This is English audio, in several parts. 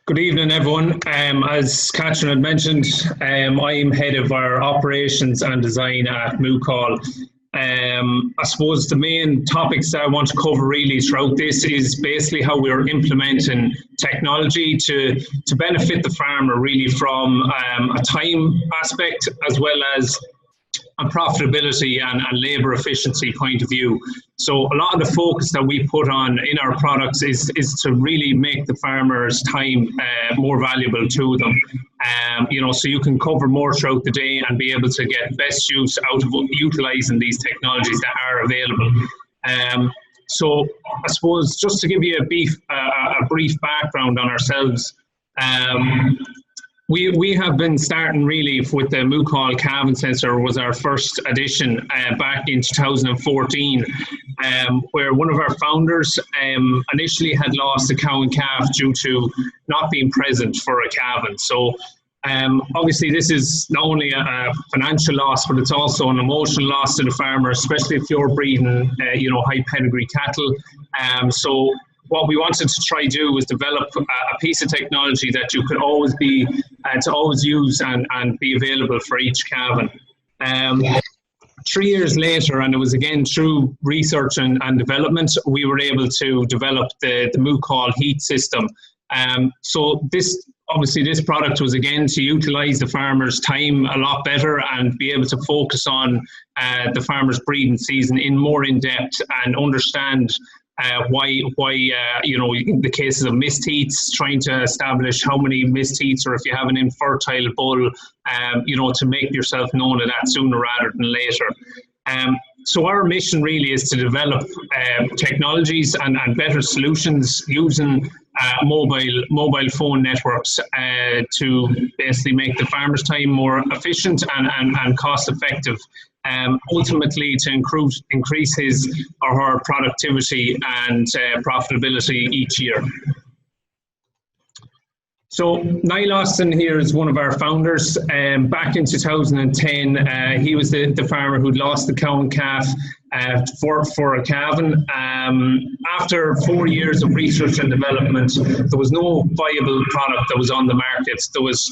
Good evening, everyone. As Catherine had mentioned, I'm head of our operations and design at Moocall. I suppose the main topics that I want to cover really throughout this is basically how we're implementing technology to benefit the farmer really from a time aspect as well as a profitability and labour efficiency point of view. So a lot of the focus that we put on in our products is to really make the farmer's time more valuable to them. So you can cover more throughout the day and be able to get best use out of utilising these technologies that are available. So I suppose just to give you a brief background on ourselves, we have been starting really with the Moocall calving sensor. Was our first edition back in 2014, where one of our founders initially had lost a cow and calf due to not being present for a calving. So obviously this is not only a financial loss, but it's also an emotional loss to the farmer, especially if you're breeding high pedigree cattle. So what we wanted to try do was develop a piece of technology that you could always be to always use and be available for each calving. 3 years later, and it was again through research and development, we were able to develop the Moocall heat system. So this product was again to utilise the farmer's time a lot better and be able to focus on the farmer's breeding season in depth and understand why in the cases of missed heats, trying to establish how many missed heats, or if you have an infertile bull, to make yourself known of that sooner rather than later. So our mission really is to develop technologies and better solutions using mobile phone networks to basically make the farmer's time more efficient and cost effective. Ultimately to increase his or her productivity and profitability each year. So Niall Austin here is one of our founders. Back in 2010, he was the farmer who'd lost the cow and calf for a calving. After 4 years of research and development, there was no viable product that was on the market. There was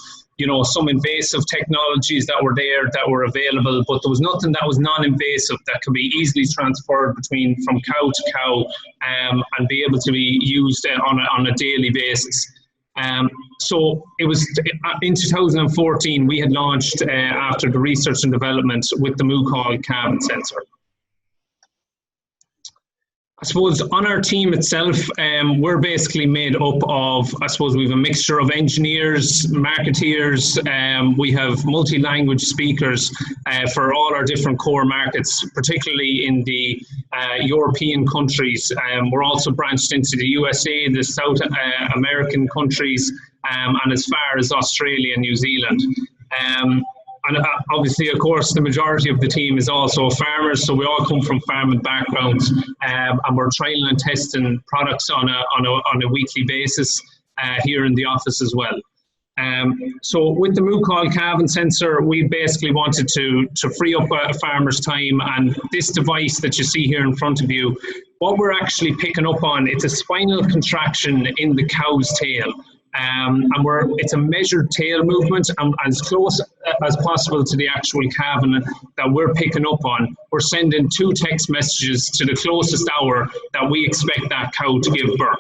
some invasive technologies that were there that were available, but there was nothing that was non-invasive that could be easily transferred from cow to cow and be able to be used on a daily basis. So it was in 2014 we had launched after the research and development with the Moocall calving sensor. I suppose on our team itself, we're basically made up of, we have a mixture of engineers, marketeers, we have multi-language speakers for all our different core markets, particularly in the European countries. We're also branched into the USA, the South American countries, and as far as Australia and New Zealand. And obviously, of course, the majority of the team is also farmers, so we all come from farming backgrounds, and we're trialing and testing products on a weekly basis here in the office as well. So with the Moocall calving sensor, we basically wanted to free up a farmer's time, and this device that you see here in front of you, what we're actually picking up on, it's a spinal contraction in the cow's tail. And it's a measured tail movement, and as close as possible to the actual calving that we're picking up on. We're sending 2 text messages to the closest hour that we expect that cow to give birth.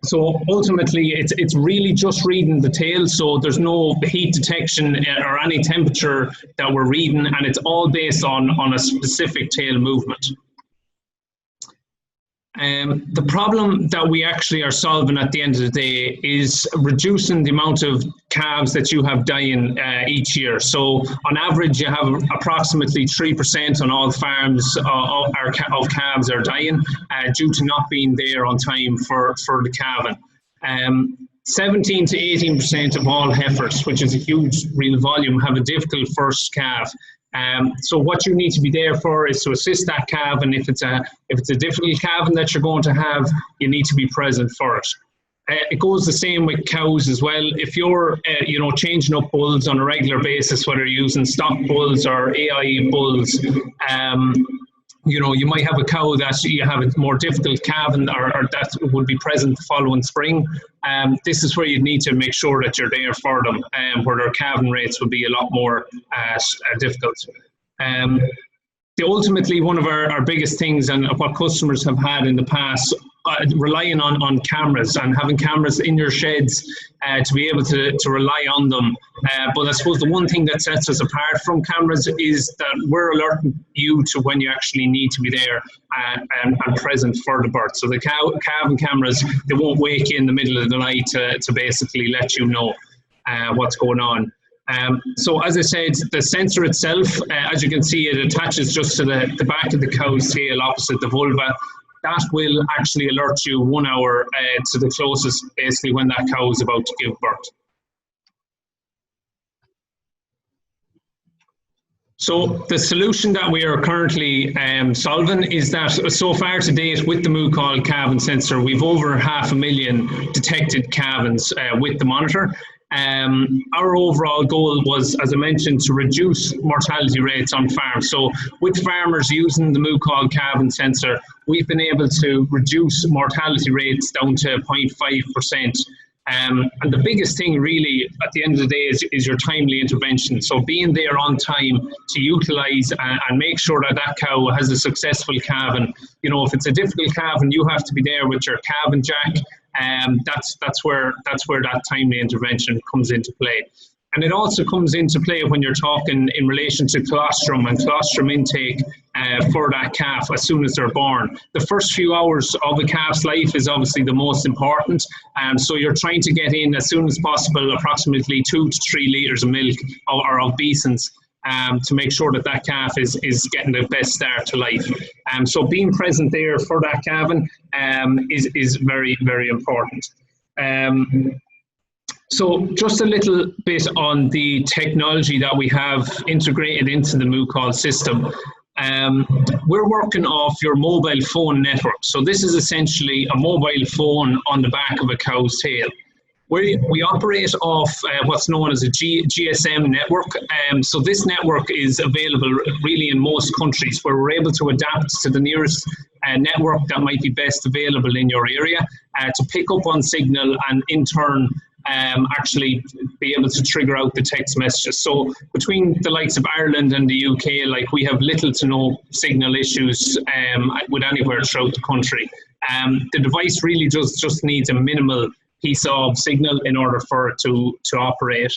So ultimately, it's really just reading the tail, so there's no heat detection or any temperature that we're reading, and it's all based on a specific tail movement. The problem that we actually are solving at the end of the day is reducing the amount of calves that you have dying each year. So on average, you have approximately 3% on all farms of calves are dying due to not being there on time for the calving. 17 to 18% of all heifers, which is a huge real volume, have a difficult first calf. So what you need to be there for is to assist that calf, and if it's a difficult calving that you're going to have, you need to be present for it. It goes the same with cows as well. If you're changing up bulls on a regular basis, whether you're using stock bulls or AI bulls, you might have a cow that you have a more difficult calving or that would be present the following spring. This is where you need to make sure that you're there for them, where their calving rates would be a lot more difficult. Ultimately, one of our biggest things and what customers have had in the past, relying on cameras and having cameras in your sheds to be able to rely on them. But I suppose the one thing that sets us apart from cameras is that we're alerting you to when you actually need to be there and present for the birth. So the calving cameras, they won't wake you in the middle of the night to basically let you know what's going on. So as I said, the sensor itself, as you can see, it attaches just to the back of the cow's tail opposite the vulva. That will actually alert you 1 hour to the closest, basically when that cow is about to give birth. So the solution that we are currently solving is that so far to date with the Moocall calving sensor, we've over 500,000 detected calvings with the monitor. Our overall goal was, as I mentioned, to reduce mortality rates on farms. So with farmers using the Moocall calving sensor, we've been able to reduce mortality rates down to 0.5%. And the biggest thing really at the end of the day is your timely intervention. So being there on time to utilise and make sure that that cow has a successful calving. If it's a difficult calving, you have to be there with your calving jack. That's where that timely intervention comes into play. And it also comes into play when you're talking in relation to colostrum and colostrum intake for that calf as soon as they're born. The first few hours of a calf's life is obviously the most important. So you're trying to get in as soon as possible approximately 2 to 3 litres of milk or of beesons to make sure that that calf is getting the best start to life. So being present there for that calving is very, very important. So just a little bit on the technology that we have integrated into the Moocall system. We're working off your mobile phone network. So this is essentially a mobile phone on the back of a cow's tail. We operate off what's known as a GSM network. So this network is available really in most countries where we're able to adapt to the nearest network that might be best available in your area to pick up on signal and in turn actually be able to trigger out the text messages. So between the likes of Ireland and the UK, like we have little to no signal issues with anywhere throughout the country. The device really just needs a minimal piece of signal in order for it to operate.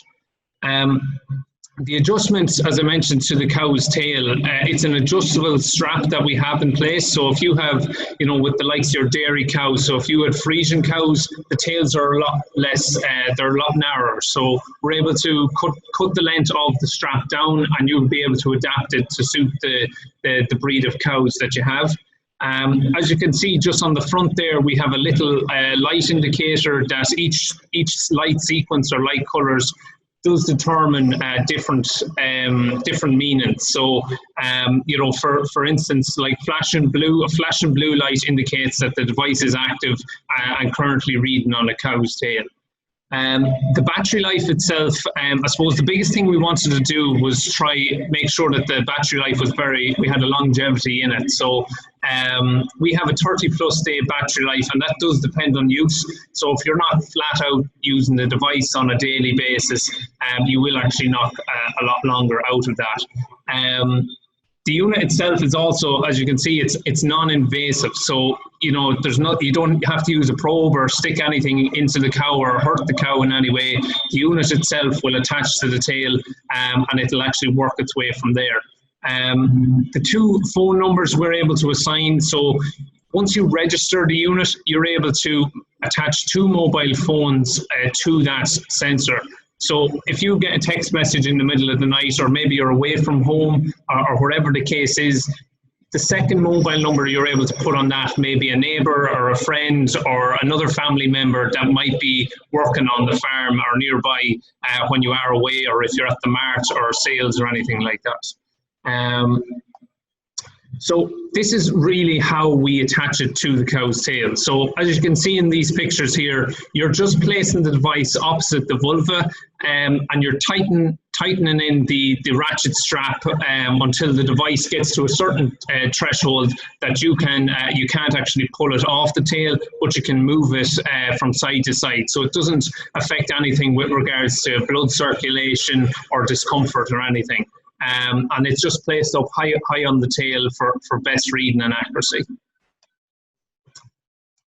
The adjustments, as I mentioned, to the cow's tail, it's an adjustable strap that we have in place. So if you have, with the likes of your dairy cows, so if you had Frisian cows, the tails are a lot less, they're a lot narrower. So we're able to cut the length of the strap down and you'll be able to adapt it to suit the breed of cows that you have. As you can see just on the front there, we have a little light indicator that each light sequence or light colours does determine different meanings. So, for instance, like a flashing blue light indicates that the device is active and currently reading on a cow's tail. The battery life itself, I suppose the biggest thing we wanted to do was try make sure that the battery life was we had a longevity in it. So we have a 30+ day battery life, and that does depend on use. So if you're not flat out using the device on a daily basis, you will actually knock a lot longer out of that. The unit itself is also, as you can see, it's non-invasive. So you don't have to use a probe or stick anything into the cow or hurt the cow in any way. The unit itself will attach to the tail, and it'll actually work its way from there. The 2 phone numbers we're able to assign. So once you register the unit, you're able to attach 2 mobile phones to that sensor. So if you get a text message in the middle of the night, or maybe you're away from home, or wherever the case is, the second mobile number you're able to put on that may be a neighbour or a friend or another family member that might be working on the farm or nearby when you are away, or if you're at the mart or sales or anything like that. So this is really how we attach it to the cow's tail. So as you can see in these pictures here, you're just placing the device opposite the vulva, and you're tightening in the ratchet strap until the device gets to a certain threshold that you can't actually pull it off the tail, but you can move it from side to side. So it doesn't affect anything with regards to blood circulation or discomfort or anything. And it's just placed up high on the tail for best reading and accuracy.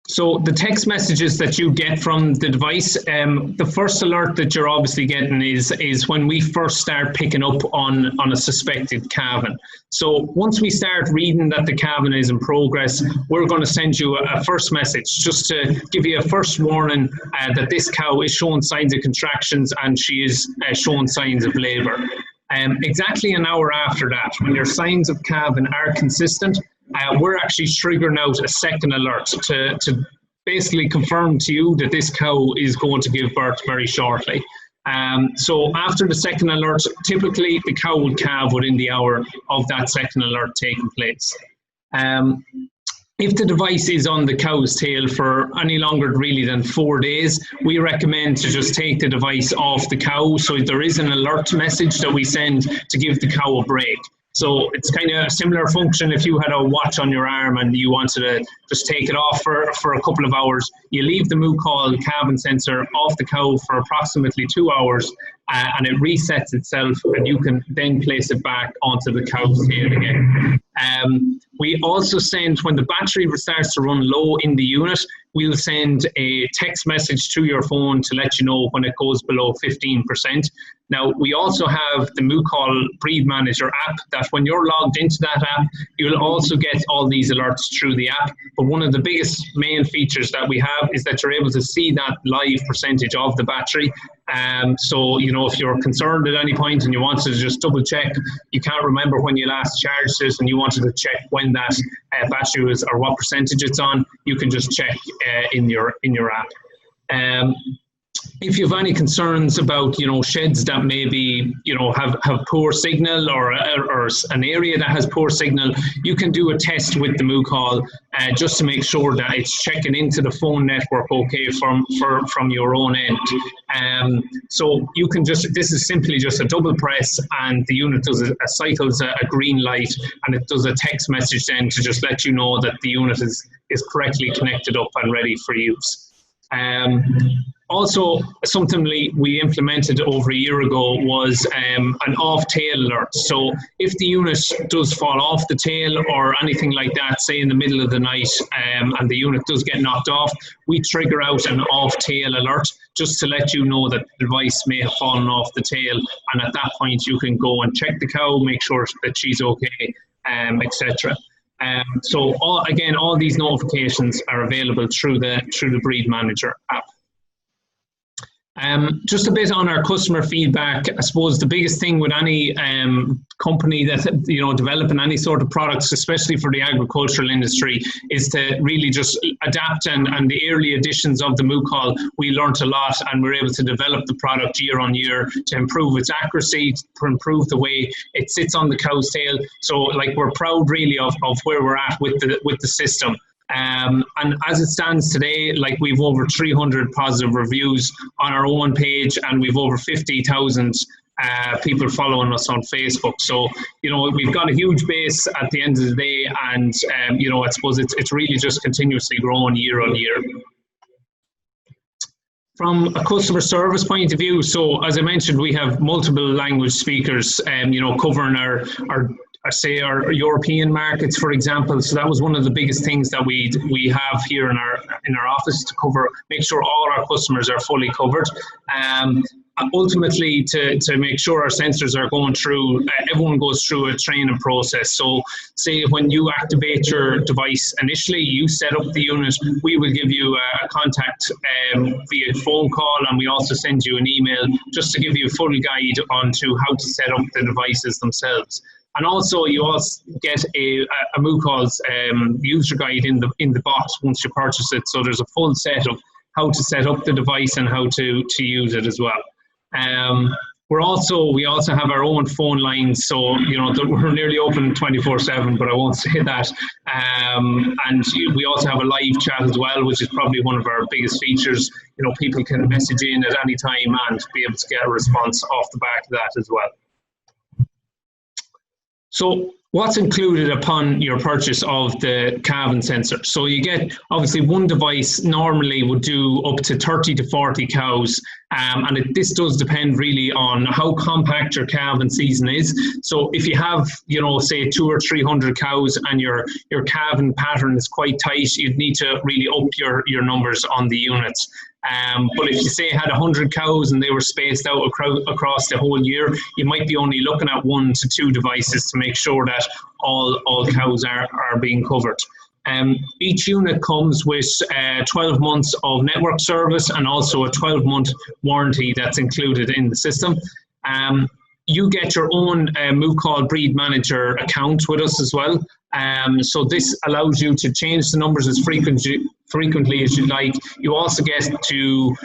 So the text messages that you get from the device, the first alert that you're obviously getting is when we first start picking up on a suspected calving. So once we start reading that the calving is in progress, we're going to send you a first message just to give you a first warning that this cow is showing signs of contractions and she is showing signs of labour. Exactly an hour after that, when your signs of calving are consistent, we're actually triggering out a second alert to basically confirm to you that this cow is going to give birth very shortly. So after the second alert, typically the cow will calve within the hour of that second alert taking place. If the device is on the cow's tail for any longer really than 4 days, we recommend to just take the device off the cow. So there is an alert message that we send to give the cow a break. So it's kind of a similar function if you had a watch on your arm and you wanted to just take it off for a couple of hours. You leave the Moocall calving sensor off the cow for approximately 2 hours and it resets itself, and you can then place it back onto the cow's tail again. We also send, when the battery starts to run low in the unit, we'll send a text message to your phone to let you know when it goes below 15%. Now, we also have the Moocall Breed Manager app that when you're logged into that app, you'll also get all these alerts through the app. But one of the biggest main features that we have is that you're able to see that live percentage of the battery. So, you know, if you're concerned at any point and you wanted to just double check, you can't remember when you last charged it and you wanted to check when that battery was or what percentage it's on, you can just check in your app. If you have any concerns about, you know, sheds that maybe, you know, have poor signal or an area that has poor signal, you can do a test with the Moocall just to make sure that it's checking into the phone network okay from your own end. So you can just, this is simply just a double press and the unit does cycles a green light, and it does a text message then to just let you know that the unit is correctly connected up and ready for use. Also, something we implemented over a year ago was an off-tail alert. So if the unit does fall off the tail or anything like that, say in the middle of the night, and the unit does get knocked off, we trigger out an off-tail alert just to let you know that the device may have fallen off the tail. And at that point, you can go and check the cow, make sure that she's okay, etc. So all these notifications are available through the Breed Manager app. Just a bit on our customer feedback. I suppose the biggest thing with any company that, you know, developing any sort of products, especially for the agricultural industry, is to really just adapt. And the early editions of the Moocall, we learnt a lot, and we're able to develop the product year on year to improve its accuracy, to improve the way it sits on the cow's tail. So, like, we're proud really of where we're at with the system. And as it stands today, like, we've over 300 positive reviews on our own page, and we've over 50,000 people following us on Facebook. So, you know, we've got a huge base at the end of the day, and you know, I suppose it's really just continuously growing year on year. From a customer service point of view, so as I mentioned, we have multiple language speakers, you know, covering our European markets, for example. So that was one of the biggest things that we have here in our office to cover, make sure all our customers are fully covered. Ultimately, to make sure our sensors are going through, everyone goes through a training process. So say when you activate your device initially, you set up the unit, we will give you a contact via phone call, and we also send you an email just to give you a full guide onto how to set up the devices themselves. And also, you also get a Moocall's user guide in the box once you purchase it. So there's a full set of how to set up the device and how to use it as well. we also have our own phone lines, so we're nearly open 24/7, but I won't say that. And we also have a live chat as well, which is probably one of our biggest features. People can message in at any time and be able to get a response off the back of that as well. So what's included upon your purchase of the Calving sensor? So you get, obviously, one device normally would do up to 30 to 40 cows, and this does depend really on how compact your calving season is. So if you have, say 200 or 300 cows and your calving pattern is quite tight, you'd need to really up your numbers on the units. But if you say had 100 cows and they were spaced out across the whole year, you might be only looking at 1 to 2 devices to make sure that all cows are being covered. Each unit comes with 12 months of network service and also a 12-month warranty that's included in the system. You get your own Moocall breed manager account with us as well. So this allows you to change the numbers as frequently as you like. You also get to,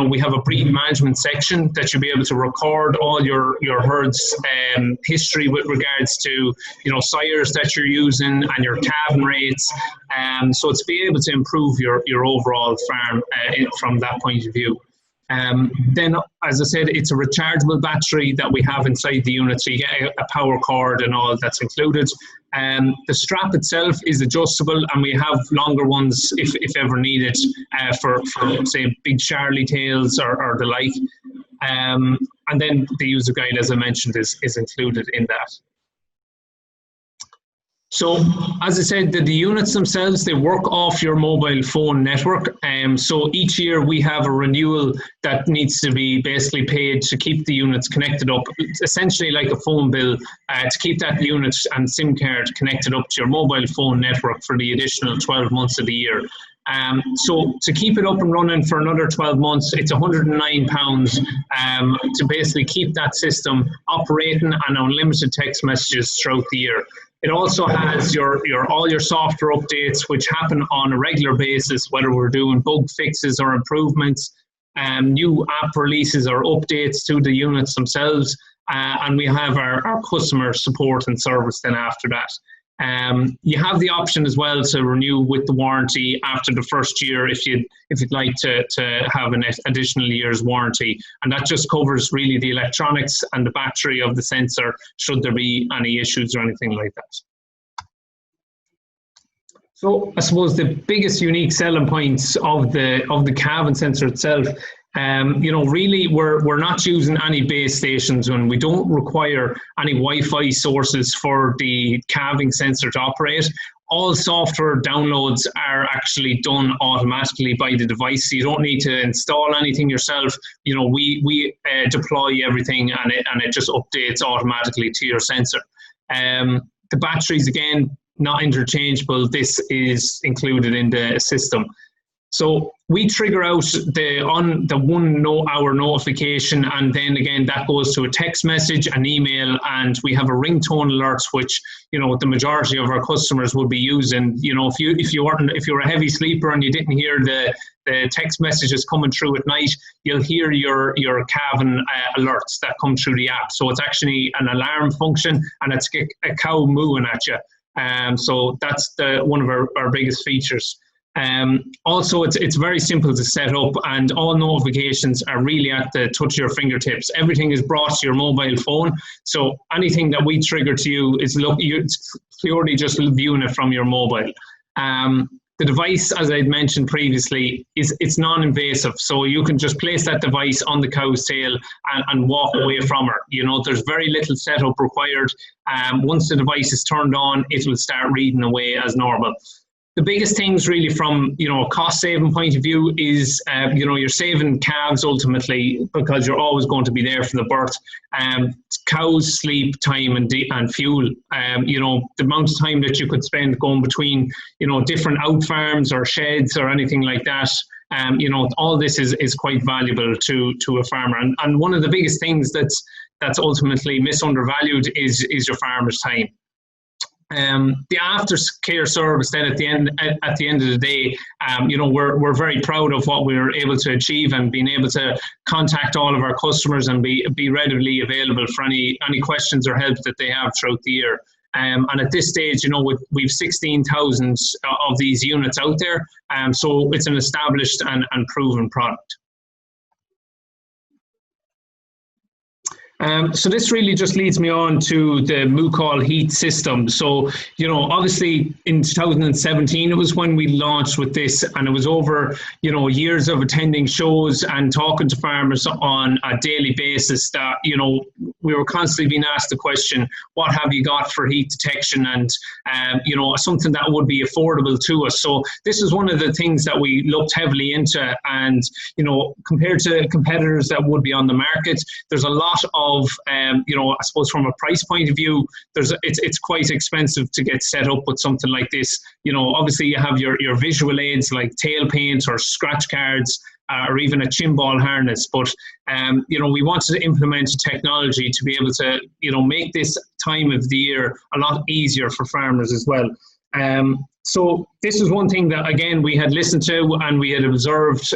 we have a breed management section that you'll be able to record all your herd's history with regards to, sires that you're using and your calving rates. So it's be able to improve your overall farm from that point of view. Then, as I said, it's a rechargeable battery that we have inside the unit, so you get a power cord and all that's included. The strap itself is adjustable, and we have longer ones if ever needed for say big Charlie tails or the like. And then the user guide, as I mentioned, is included in that. So, as I said, the units themselves, they work off your mobile phone network. So each year we have a renewal that needs to be basically paid to keep the units connected up. It's essentially like a phone bill to keep that unit and SIM card connected up to your mobile phone network for the additional 12 months of the year. So to keep it up and running for another 12 months, it's £109 to basically keep that system operating and unlimited text messages throughout the year. It also has all your software updates, which happen on a regular basis, whether we're doing bug fixes or improvements, new app releases or updates to the units themselves, and we have our customer support and service then after that. You have the option as well to renew with the warranty after the first year if you'd like to have an additional year's warranty, and that just covers really the electronics and the battery of the sensor should there be any issues or anything like that. So I suppose the biggest unique selling points of the Calving sensor itself, really we're not using any base stations, and we don't require any Wi-Fi sources for the calving sensor to operate. All software downloads are actually done automatically by the device, so you don't need to install anything yourself. We deploy everything and it just updates automatically to your sensor. The batteries, again, not interchangeable. This is included in the system. So we trigger out the 1 hour notification, and then again that goes to a text message, an email, and we have a ringtone alert, which the majority of our customers will be using. If you're a heavy sleeper and you didn't hear the text messages coming through at night, you'll hear your calving alerts that come through the app. So it's actually an alarm function, and it's a cow mooing at you. So that's one of our biggest features. Also, it's very simple to set up, and all notifications are really at the touch of your fingertips. Everything is brought to your mobile phone, so anything that we trigger to you is it's purely just viewing it from your mobile. The device, as I'd mentioned previously, it's non-invasive, so you can just place that device on the cow's tail and walk away from her. There's very little setup required. Once the device is turned on, it will start reading away as normal. The biggest things really from a cost saving point of view is you're saving calves ultimately, because you're always going to be there for the birth. Cows sleep time and fuel. The amount of time that you could spend going between different out farms or sheds or anything like that. All this is quite valuable to a farmer. And one of the biggest things that's ultimately misundervalued is your farmer's time. The aftercare service then at the end of the day, you know, we're very proud of what we were able to achieve, and being able to contact all of our customers and be readily available for any questions or help that they have throughout the year. And at this stage, you know, we've 16,000 of these units out there, so it's an established and proven product. So this really just leads me on to the Moocall heat system. So, you know, obviously in 2017, it was when we launched with this, and it was over, you know, years of attending shows and talking to farmers on a daily basis that, you know, we were constantly being asked the question, what have you got for heat detection? And, you know, something that would be affordable to us. So this is one of the things that we looked heavily into, and, you know, compared to competitors that would be on the market, there's a lot of, you know, I suppose from a price point of view, it's quite expensive to get set up with something like this. You know, obviously you have your visual aids like tail paint or scratch cards, or even a chin ball harness. But, you know, we wanted to implement technology to be able to, you know, make this time of the year a lot easier for farmers as well. So this is one thing that, again, we had listened to and we had observed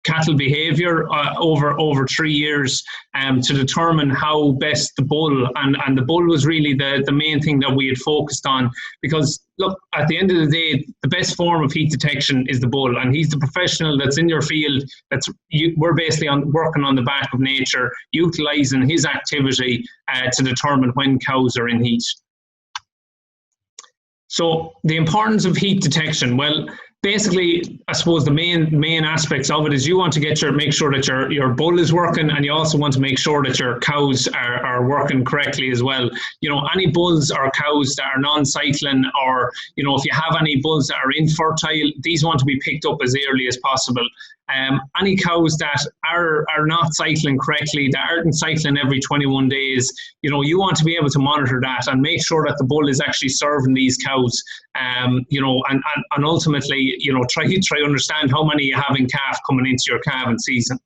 cattle behaviour over 3 years to determine how best the bull, and the bull was really the main thing that we had focused on, because look, at the end of the day, the best form of heat detection is the bull, and he's the professional that's in your field. We're basically working on the back of nature, utilising his activity to determine when cows are in heat. So the importance of heat detection, well, basically, I suppose the main aspects of it is you want to make sure that your bull is working, and you also want to make sure that your cows are working correctly as well. You know, any bulls or cows that are non-cycling, or, you know, if you have any bulls that are infertile, these want to be picked up as early as possible. Any cows that are not cycling correctly, that aren't cycling every 21 days, you know, you want to be able to monitor that and make sure that the bull is actually serving these cows, you know, and ultimately, you know, try to understand how many you have in calf coming into your calving season.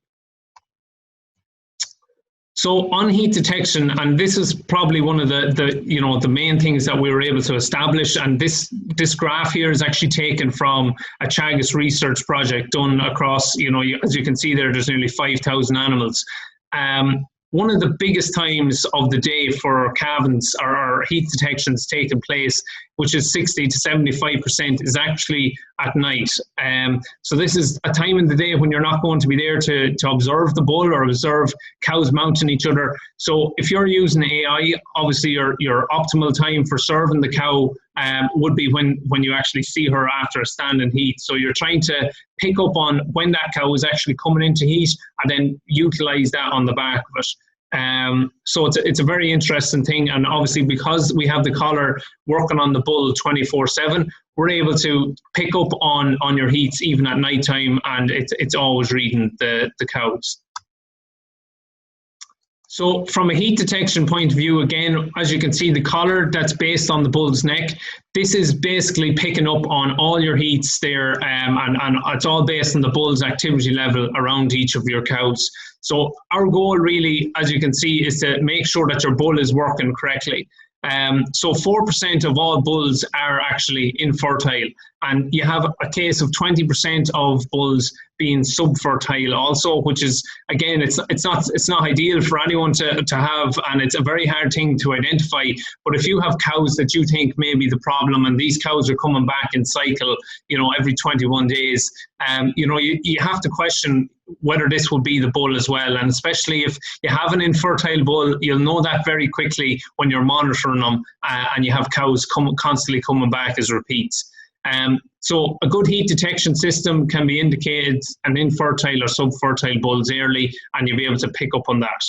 So on heat detection, and this is probably one of the you know, the main things that we were able to establish, and this graph here is actually taken from a Chagas research project done across, you know, as you can see there's nearly 5,000 animals. One of the biggest times of the day for calvings or heat detections taking place, which is 60 to 75%, is actually at night. So this is a time in the day when you're not going to be there to observe the bull or observe cows mounting each other. So if you're using AI, obviously your optimal time for serving the cow would be when you actually see her after a standing heat. So you're trying to pick up on when that cow is actually coming into heat and then utilize that on the back of it. So it's a very interesting thing, and obviously because we have the collar working on the bull 24/7, we're able to pick up on your heats even at night time, and it's always reading the cows. So from a heat detection point of view, again, as you can see, the collar that's based on the bull's neck, this is basically picking up on all your heats there, and it's all based on the bull's activity level around each of your cows. So our goal really, as you can see, is to make sure that your bull is working correctly. So 4% of all bulls are actually infertile, and you have a case of 20% of bulls being subfertile also, which is, again, it's not ideal for anyone to have, and it's a very hard thing to identify. But if you have cows that you think may be the problem, and these cows are coming back in cycle, you know, every 21 days, you know, you have to question whether this will be the bull as well. And especially if you have an infertile bull, you'll know that very quickly when you're monitoring them, and you have cows constantly coming back as repeats. So a good heat detection system can be indicated an infertile or subfertile bulls early, and you'll be able to pick up on that.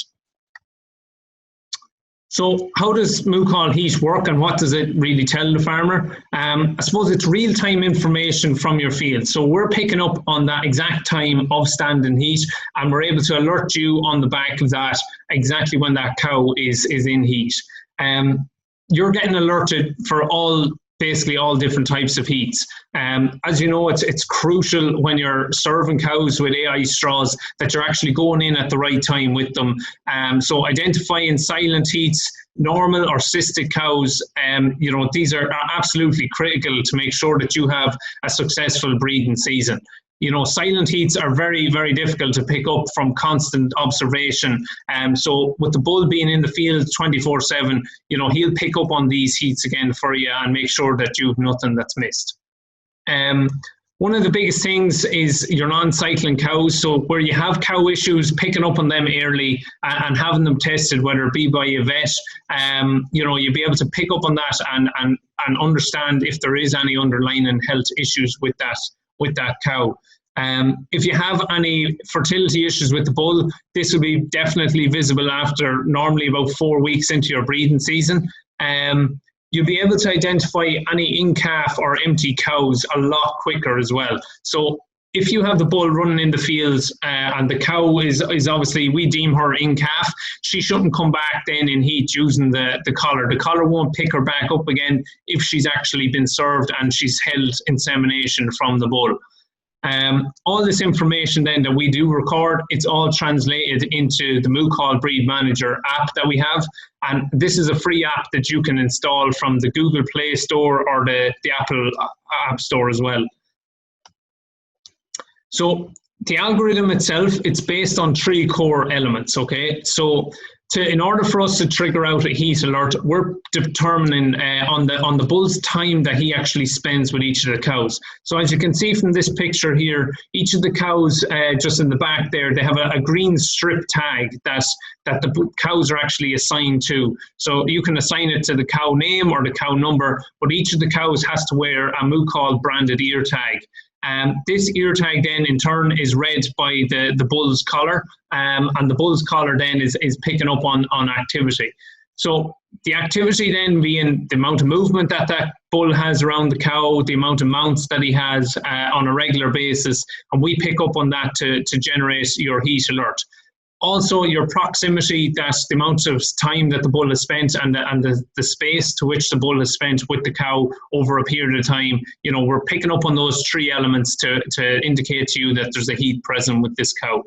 So how does Moocall heat work, and what does it really tell the farmer? I suppose it's real-time information from your field. So we're picking up on that exact time of standing heat, and we're able to alert you on the back of that exactly when that cow is in heat. You're getting alerted for basically all different types of heats. As you know, it's crucial when you're serving cows with AI straws that you're actually going in at the right time with them. So identifying silent heats, normal or cystic cows, you know, these are absolutely critical to make sure that you have a successful breeding season. You know, silent heats are very, very difficult to pick up from constant observation. So with the bull being in the field 24/7, you know, he'll pick up on these heats again for you and make sure that you've nothing that's missed. One of the biggest things is your non-cycling cows. So where you have cow issues, picking up on them early and having them tested, whether it be by a vet, you know, you'll be able to pick up on that and understand if there is any underlying health issues with that cow. If you have any fertility issues with the bull, this will be definitely visible after normally about 4 weeks into your breeding season. You'll be able to identify any in-calf or empty cows a lot quicker as well. So if you have the bull running in the fields and the cow is obviously, we deem her in-calf, she shouldn't come back then in heat using the collar. The collar won't pick her back up again if she's actually been served and she's held insemination from the bull. All this information then that we do record, it's all translated into the Moocall Breed Manager app that we have. And this is a free app that you can install from the Google Play Store or the Apple App Store as well. So the algorithm itself, it's based on 3 core elements, okay? So in order for us to trigger out a heat alert, we're determining on the bull's time that he actually spends with each of the cows. So as you can see from this picture here, each of the cows just in the back there, they have a green strip tag that the cows are actually assigned to. So you can assign it to the cow name or the cow number, but each of the cows has to wear a Moocall branded ear tag. This ear tag then in turn is read by the bull's collar, and the bull's collar then is picking up on activity. So the activity then being the amount of movement that bull has around the cow, the amount of mounts that he has on a regular basis, and we pick up on that to generate your heat alert. Also, your proximity, that's the amount of time that the bull has spent and the space to which the bull has spent with the cow over a period of time. You know, we're picking up on those 3 elements to indicate to you that there's a heat present with this cow.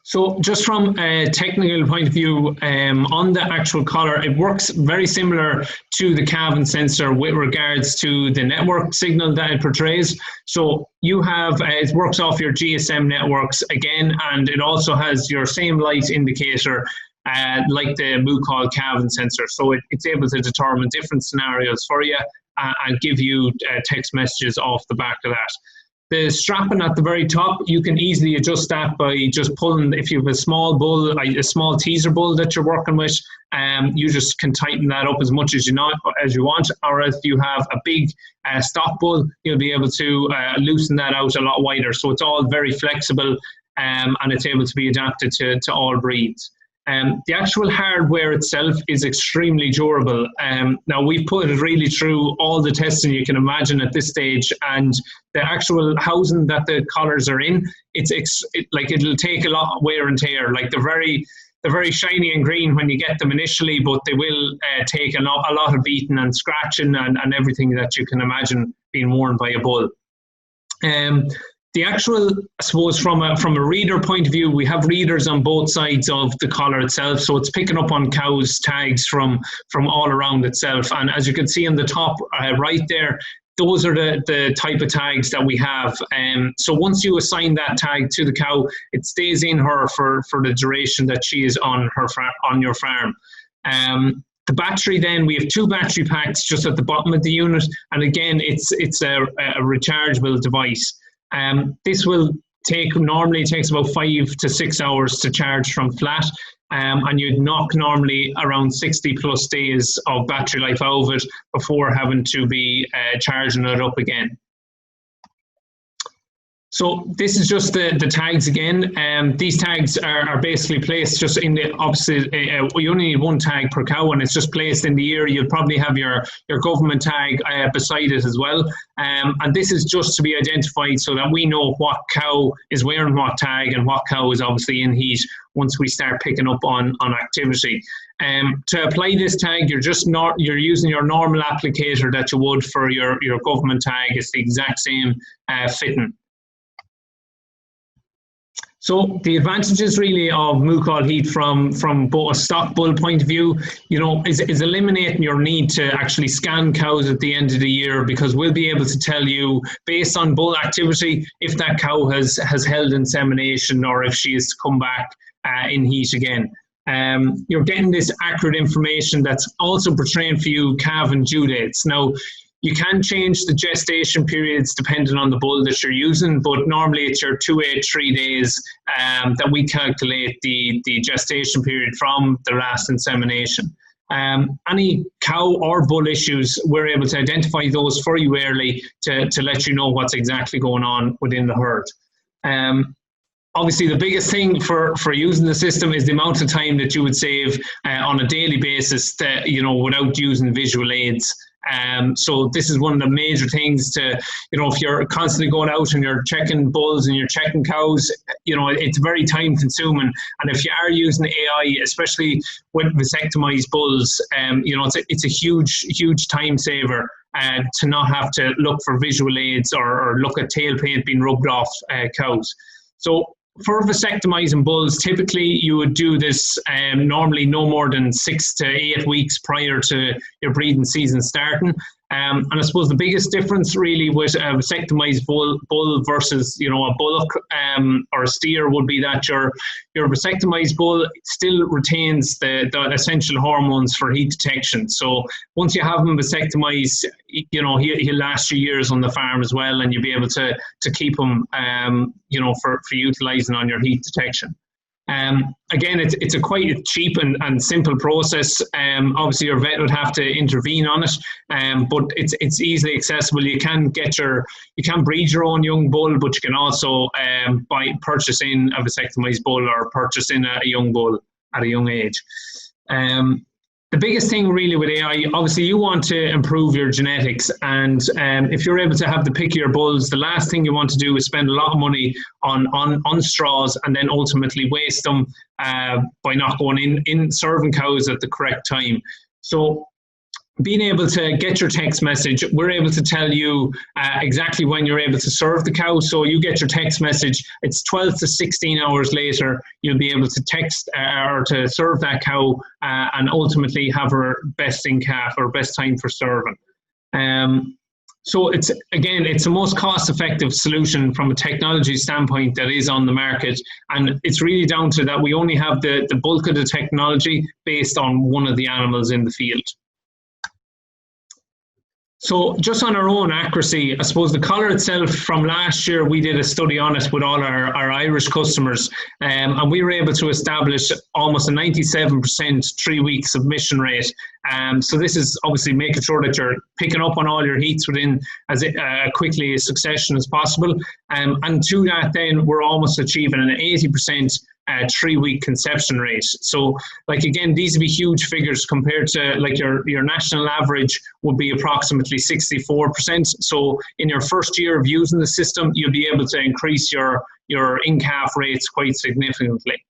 So just from a technical point of view, on the actual collar, it works very similar to the Calving sensor with regards to the network signal that it portrays. So you have, it works off your GSM networks again, and it also has your same light indicator like the Moocall Calving sensor. So it's able to determine different scenarios for you and give you text messages off the back of that. The strapping at the very top, you can easily adjust that by just pulling, if you have a small bull, a small teaser bull that you're working with, you just can tighten that up as much as you want, or if you have a big stock bull, you'll be able to loosen that out a lot wider. So it's all very flexible and it's able to be adapted to all breeds. The actual hardware itself is extremely durable. Now we've put it really through all the testing you can imagine at this stage, and the actual housing that the collars are in, it'll take a lot of wear and tear. Like they're very shiny and green when you get them initially, but they will take a lot of beating and scratching and everything that you can imagine being worn by a bull. The actual, I suppose, from a reader point of view, we have readers on both sides of the collar itself, so it's picking up on cows' tags from all around itself. And as you can see on the top right there, those are the type of tags that we have. So once you assign that tag to the cow, it stays in her for the duration that she is on your farm. The battery then, we have 2 battery packs just at the bottom of the unit, and again, it's a rechargeable device. This will normally takes about 5 to 6 hours to charge from flat, and you'd knock normally around 60+ days of battery life out of it before having to be charging it up again. So this is just the tags again. These tags are basically placed just in the opposite, you only need 1 tag per cow, and it's just placed in the ear. You'll probably have your government tag beside it as well. And this is just to be identified so that we know what cow is wearing what tag and what cow is obviously in heat once we start picking up on activity. To apply this tag, you're using your normal applicator that you would for your government tag. It's the exact same fitting. So the advantages really of Moocall heat from both a stock bull point of view, is eliminating your need to actually scan cows at the end of the year, because we'll be able to tell you based on bull activity if that cow has held insemination or if she is to come back in heat again. You're getting this accurate information that's also portraying for you calf and due dates. Now, you can change the gestation periods depending on the bull that you're using, but normally it's your 2, 8, 3 days that we calculate the gestation period from the last insemination. Any cow or bull issues, we're able to identify those for you early to let you know what's exactly going on within the herd. Obviously, the biggest thing for using the system is the amount of time that you would save on a daily basis without using visual aids. So this is one of the major things to, if you're constantly going out and you're checking bulls and you're checking cows, it's very time consuming. And if you are using AI, especially with vasectomized bulls, it's a huge time saver to not have to look for visual aids or look at tail paint being rubbed off cows. So for vasectomizing bulls, typically you would do this normally no more than 6 to 8 weeks prior to your breeding season starting. And I suppose the biggest difference really with a vasectomized bull versus a bullock or a steer would be that your vasectomized bull still retains the essential hormones for heat detection. So once you have him vasectomized, he'll last you years on the farm as well, and you'll be able to keep him for utilizing on your heat detection. Again, it's a quite cheap and simple process. Obviously, your vet would have to intervene on it, but it's easily accessible. You can breed your own young bull, but you can also purchase in a vasectomized bull or purchase in a young bull at a young age. The biggest thing really with AI, obviously you want to improve your genetics, and if you're able to have the pick of your bulls, the last thing you want to do is spend a lot of money on straws and then ultimately waste them by not going in serving cows at the correct time. So being able to get your text message, we're able to tell you exactly when you're able to serve the cow. So you get your text message, it's 12 to 16 hours later, you'll be able to text or to serve that cow and ultimately have her best in calf or best time for serving. So it's the most cost-effective solution from a technology standpoint that is on the market, and it's really down to that we only have the bulk of the technology based on one of the animals in the field. So just on our own accuracy, I suppose the collar itself, from last year, we did a study on it with all our Irish customers, and we were able to establish almost a 97% 3-week submission rate. So this is obviously making sure that you're picking up on all your heats within as quickly a succession as possible. And to that then, we're almost achieving an 80% 3-week conception rate. So again, these would be huge figures compared to your national average would be approximately 64%. So in your first year of using the system, you'll be able to increase your in-calf rates quite significantly.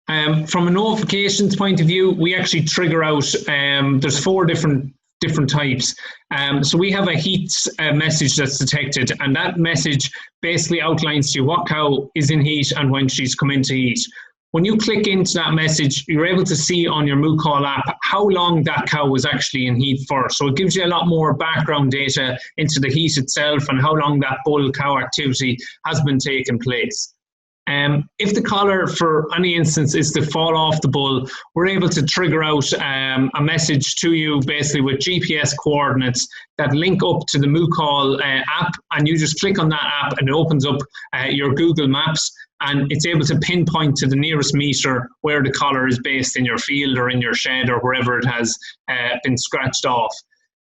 From a notifications point of view, we actually trigger out, there's 4 different types. So we have a heat message that's detected, and that message basically outlines to you what cow is in heat and when she's come into heat. When you click into that message, you're able to see on your Moocall app how long that cow was actually in heat for. So it gives you a lot more background data into the heat itself and how long that bull-cow activity has been taking place. If the collar for any instance is to fall off the bull, we're able to trigger out a message to you basically with GPS coordinates that link up to the Moocall app, and you just click on that app and it opens up your Google Maps, and it's able to pinpoint to the nearest meter where the collar is based in your field or in your shed or wherever it has been scratched off.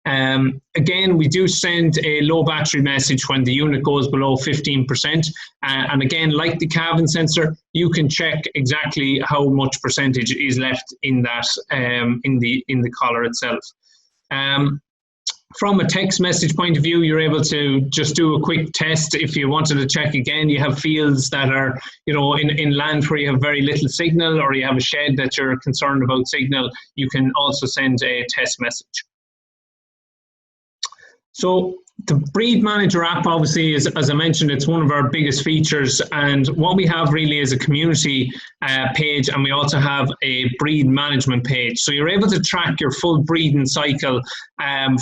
Again, we do send a low battery message when the unit goes below 15%. And again, like the Calving sensor, you can check exactly how much percentage is left in that in the collar itself. From a text message point of view, you're able to just do a quick test. If you wanted to check again, you have fields that are, in land where you have very little signal, or you have a shed that you're concerned about signal, you can also send a test message. So The Breed Manager app, obviously, is, as I mentioned, it's one of our biggest features. And what we have really is a community page, and we also have a breed management page. So you're able to track your full breeding cycle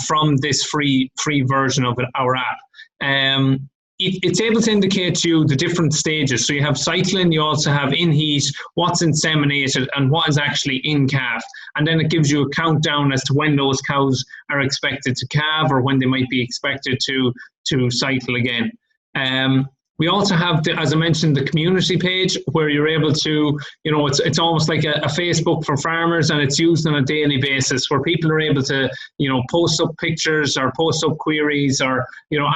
from this free version of our app. It's able to indicate to you the different stages. So you have cycling, you also have in heat, what's inseminated, and what is actually in calf. And then it gives you a countdown as to when those cows are expected to calve or when they might be expected to cycle again. We also have, as I mentioned, the community page where you're able to, it's almost like a Facebook for farmers, and it's used on a daily basis where people are able to, post up pictures or post up queries or,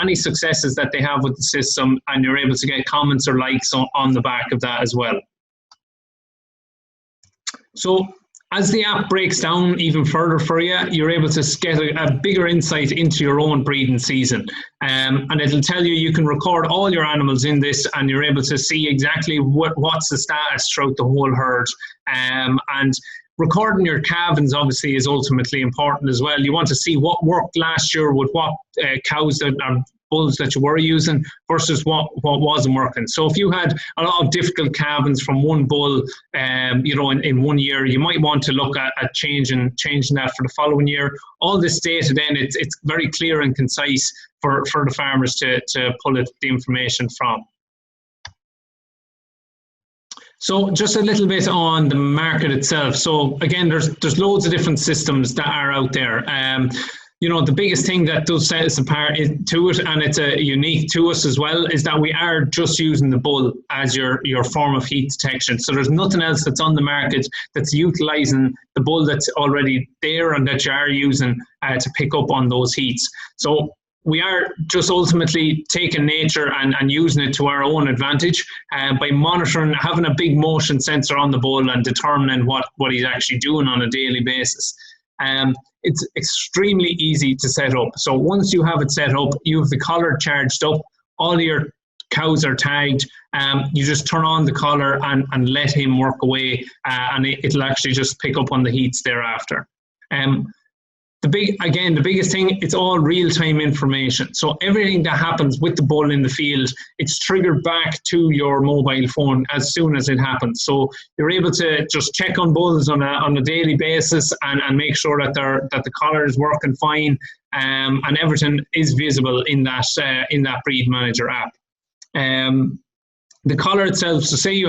any successes that they have with the system, and you're able to get comments or likes on the back of that as well. So as the app breaks down even further for you, you're able to get a bigger insight into your own breeding season. And it'll tell you can record all your animals in this, and you're able to see exactly what's the status throughout the whole herd. And recording your calvings obviously is ultimately important as well. You want to see what worked last year with what cows that are bulls that you were using versus what wasn't working. So if you had a lot of difficult calvings from one bull, in 1 year, you might want to look at changing that for the following year. All this data then, it's very clear and concise for the farmers to pull the information from. So just a little bit on the market itself. So again, there's loads of different systems that are out there. The biggest thing that does set us apart to it, and it's unique to us as well, is that we are just using the bull as your form of heat detection. So there's nothing else that's on the market that's utilising the bull that's already there and that you are using to pick up on those heats. So we are just ultimately taking nature and using it to our own advantage by monitoring, having a big motion sensor on the bull and determining what he's actually doing on a daily basis. It's extremely easy to set up. So once you have it set up, you have the collar charged up, all your cows are tagged, you just turn on the collar and let him work away, and it'll actually just pick up on the heats thereafter. The biggest thing, it's all real-time information. So everything that happens with the bull in the field, it's triggered back to your mobile phone as soon as it happens. So you're able to just check on bulls on a daily basis and make sure that the collar is working fine, and everything is visible in that Breed Manager app. The collar itself, so say you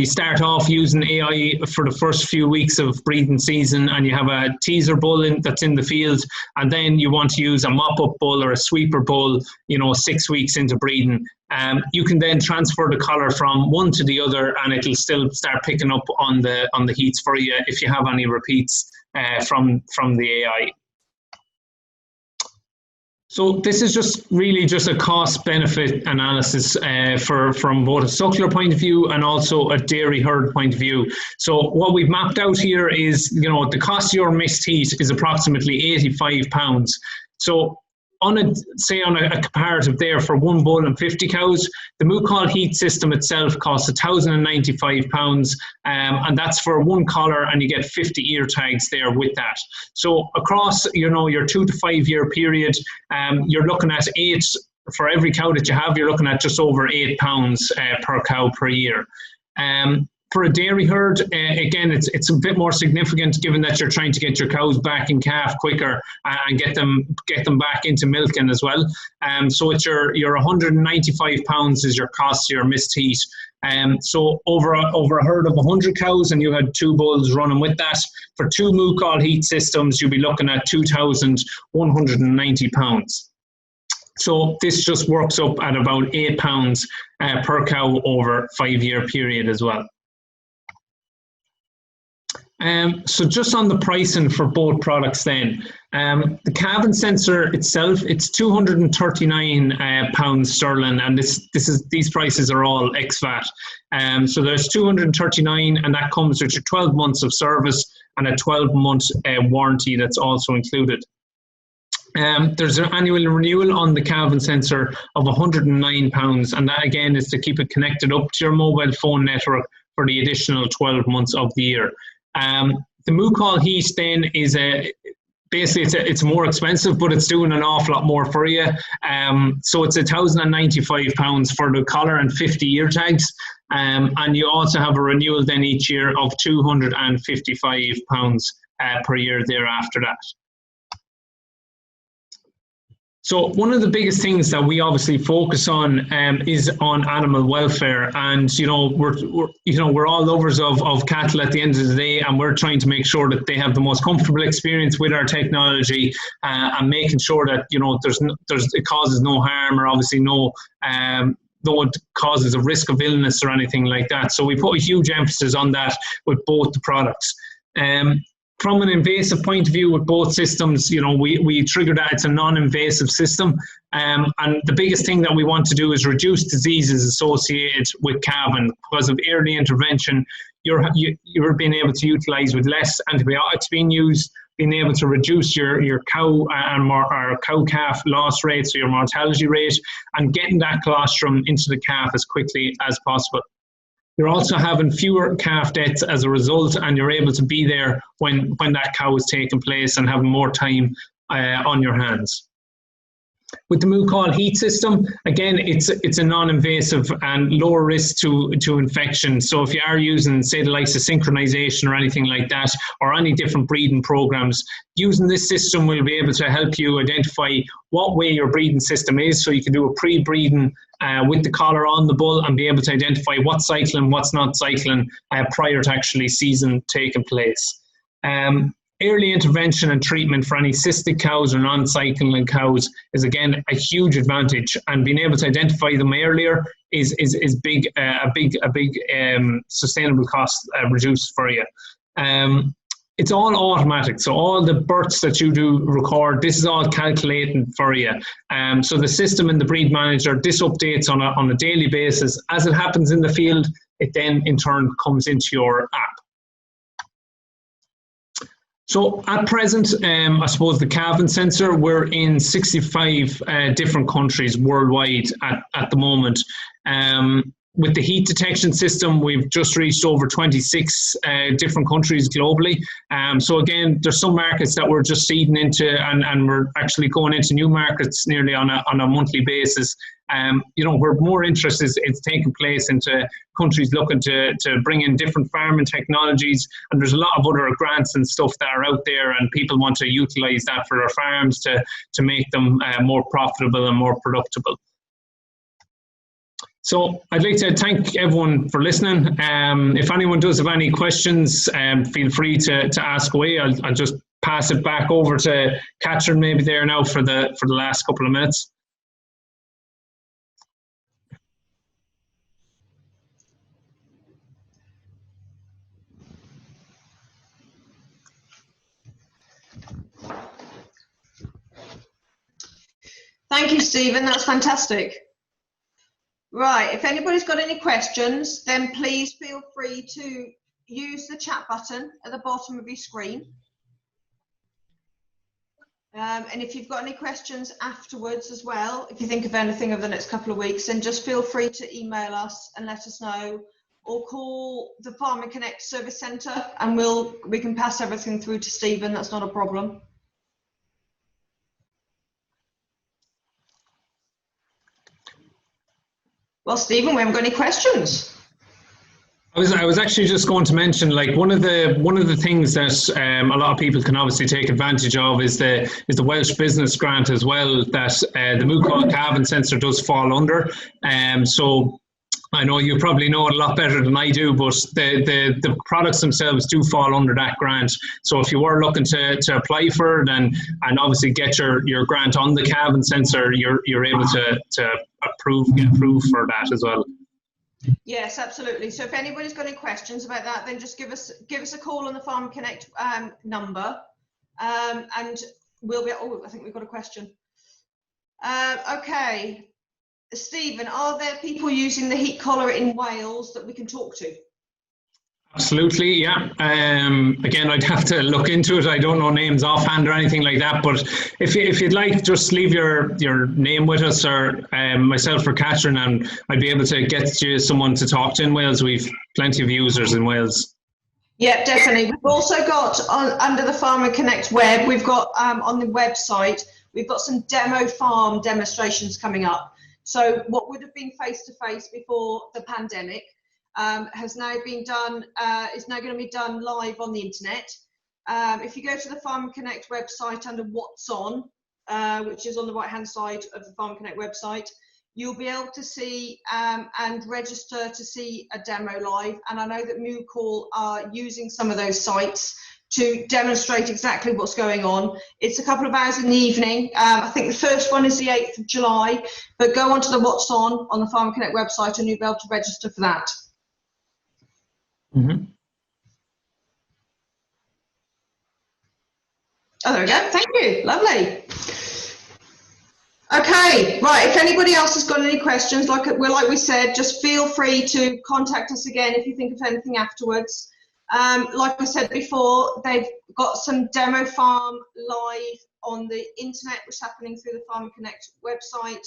start off using AI for the first few weeks of breeding season, and you have a teaser bull that's in the field, and then you want to use a mop-up bull or a sweeper bull, 6 weeks into breeding. You can then transfer the collar from one to the other, and it'll still start picking up on the heats for you if you have any repeats from the AI. So this is just a cost-benefit analysis from both a suckler point of view and also a dairy herd point of view. So what we've mapped out here is, the cost of your missed heat is approximately £85. So on a comparative there for one bull and 50 cows, the Moocall heat system itself costs £1,095, and that's for one collar, and you get 50 ear tags there with that. So across your 2 to 5 year period, you're looking at for every cow that you have, you're looking at just over £8 per cow per year. For a dairy herd, again, it's a bit more significant given that you're trying to get your cows back in calf quicker and get them back into milking as well. So it's your £195 is your cost, your missed heat. So over a herd of 100 cows, and you had 2 bulls running with that, for 2 Moocall heat systems, you'll be looking at £2,190. So this just works up at about £8 per cow over a 5 year period as well. So just on the pricing for both products then, the calving sensor itself, it's £239 sterling, and these prices are all ex-VAT. So there's £239, and that comes with your 12 months of service and a 12-month warranty that's also included. There's an annual renewal on the calving sensor of £109, and that again is to keep it connected up to your mobile phone network for the additional 12 months of the year. The Moocall heat then is basically it's more expensive, but it's doing an awful lot more for you. So it's £1,095 for the collar and 50 ear tags. And you also have a renewal then each year of £255 per year thereafter that. So one of the biggest things that we obviously focus on is on animal welfare, and we're all lovers of cattle at the end of the day, and we're trying to make sure that they have the most comfortable experience with our technology, and making sure that it causes no harm, or obviously no it causes a risk of illness or anything like that. So we put a huge emphasis on that with both the products. From an invasive point of view with both systems, we trigger that it's a non-invasive system. And the biggest thing that we want to do is reduce diseases associated with calving. Because of early intervention, you're being able to utilise with less antibiotics being used, being able to reduce your cow or cow-calf loss rate, so your mortality rate, and getting that colostrum into the calf as quickly as possible. You're also having fewer calf deaths as a result, and you're able to be there when that cow is taking place and having more time on your hands. With the Moocall heat system, again, it's a non-invasive and lower risk to infection. So if you are using, say, the likes of synchronization or anything like that, or any different breeding programs, using this system will be able to help you identify what way your breeding system is, so you can do a pre-breeding with the collar on the bull and be able to identify what's cycling, what's not cycling prior to actually season taking place. Early intervention and treatment for any cystic cows or non-cycling cows is again a huge advantage, and being able to identify them earlier is a big sustainable cost reduced for you. It's all automatic, so all the births that you do record, this is all calculated for you. So the system in the breed manager, this updates on a daily basis. As it happens in the field, it then in turn comes into your app. So at present, I suppose the calving sensor, we're in 65 different countries worldwide at the moment. With the heat detection system, we've just reached over 26 different countries globally. So again, there's some markets that we're just seeding into, and we're actually going into new markets nearly on a monthly basis. We're more interested in taking place into countries looking to bring in different farming technologies, and there's a lot of other grants and stuff that are out there, and people want to utilize that for their farms to make them more profitable and more productive. So I'd like to thank everyone for listening. If anyone does have any questions, feel free to ask away. I'll just pass it back over to Catherine maybe there now for the last couple of minutes. Thank you, Stephen. That's fantastic. Right, if anybody's got any questions, then please feel free to use the chat button at the bottom of your screen. And if you've got any questions afterwards as well, if you think of anything over the next couple of weeks, then just feel free to email us and let us know, or call the Farming Connect Service Centre, and we can pass everything through to Stephen. That's not a problem. Well, Stephen, we haven't got any questions. I was actually just going to mention, like, one of the things that a lot of people can obviously take advantage of is the Welsh Business Grant as well, that the Moocall calving sensor does fall under. So I know you probably know it a lot better than I do, but the products themselves do fall under that grant. So if you were looking to apply for it and obviously get your grant on the calving sensor, you're able to get approved for that as well. Yes, absolutely. So if anybody's got any questions about that, then just give us a call on the Farm Connect number, and we'll be. Oh, I think we've got a question. Okay. Stephen, are there people using the heat collar in Wales that we can talk to? Absolutely, yeah. Again, I'd have to look into it. I don't know names offhand or anything like that, but if you'd like, just leave your name with us, or myself or Catherine, and I'd be able to get you someone to talk to in Wales. We've plenty of users in Wales. Yeah, definitely. We've also got under the Farmer Connect web, we've got on the website, we've got some demo farm demonstrations coming up. So what would have been face-to-face before the pandemic has now been done, is now going to be done live on the internet. If you go to the Farmer Connect website under What's On, which is on the right-hand side of the Farmer Connect website, you'll be able to see and register to see a demo live. And I know that Moocall are using some of those sites to demonstrate exactly what's going on. It's a couple of hours in the evening. I think the first one is the 8th of July, but go onto the What's On the Farmer Connect website and you'll be able to register for that. Mm-hmm. Oh, there we go. Thank you. Lovely. Okay, right. If anybody else has got any questions, like we said, just feel free to contact us again if you think of anything afterwards. Like I said before, they've got some demo farm live on the internet, which is happening through the Farmer Connect website.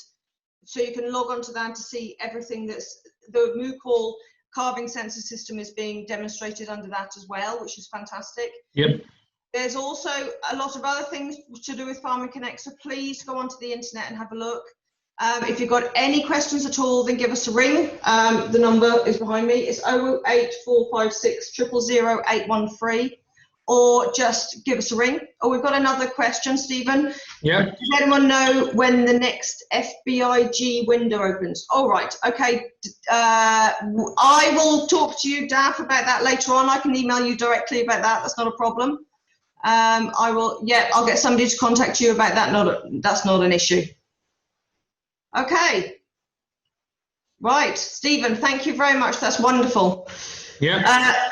So you can log on to that to see everything that's the Moocall carving sensor system is being demonstrated under that as well, which is fantastic. Yep. There's also a lot of other things to do with Farmer Connect, so please go onto the internet and have a look. If you've got any questions at all, then give us a ring. The number is behind me. It's 08456 000 813, or just give us a ring. Oh, we've got another question, Stephen. Yeah. Does anyone know when the next FBIG window opens? All right. Okay. I will talk to you, Daph, about that later on. I can email you directly about that. That's not a problem. I'll get somebody to contact you about that. That's not an issue. Okay. Right, Stephen, thank you very much. That's wonderful. Yeah.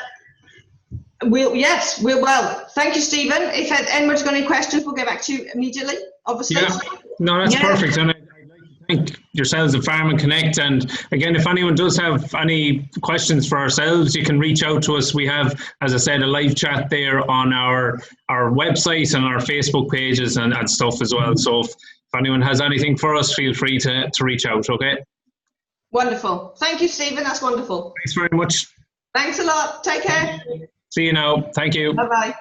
We're well. Thank you, Stephen. If anyone's got any questions, we'll get back to you immediately, obviously. Yeah. No, that's perfect. And I'd like to thank yourselves at Farm and Connect. And again, if anyone does have any questions for ourselves, you can reach out to us. We have, as I said, a live chat there on our website and our Facebook pages and stuff as well. So if anyone has anything for us, feel free to reach out, okay? Wonderful. Thank you, Stephen. That's wonderful. Thanks very much. Thanks a lot. Take care. See you now. Thank you. Bye-bye.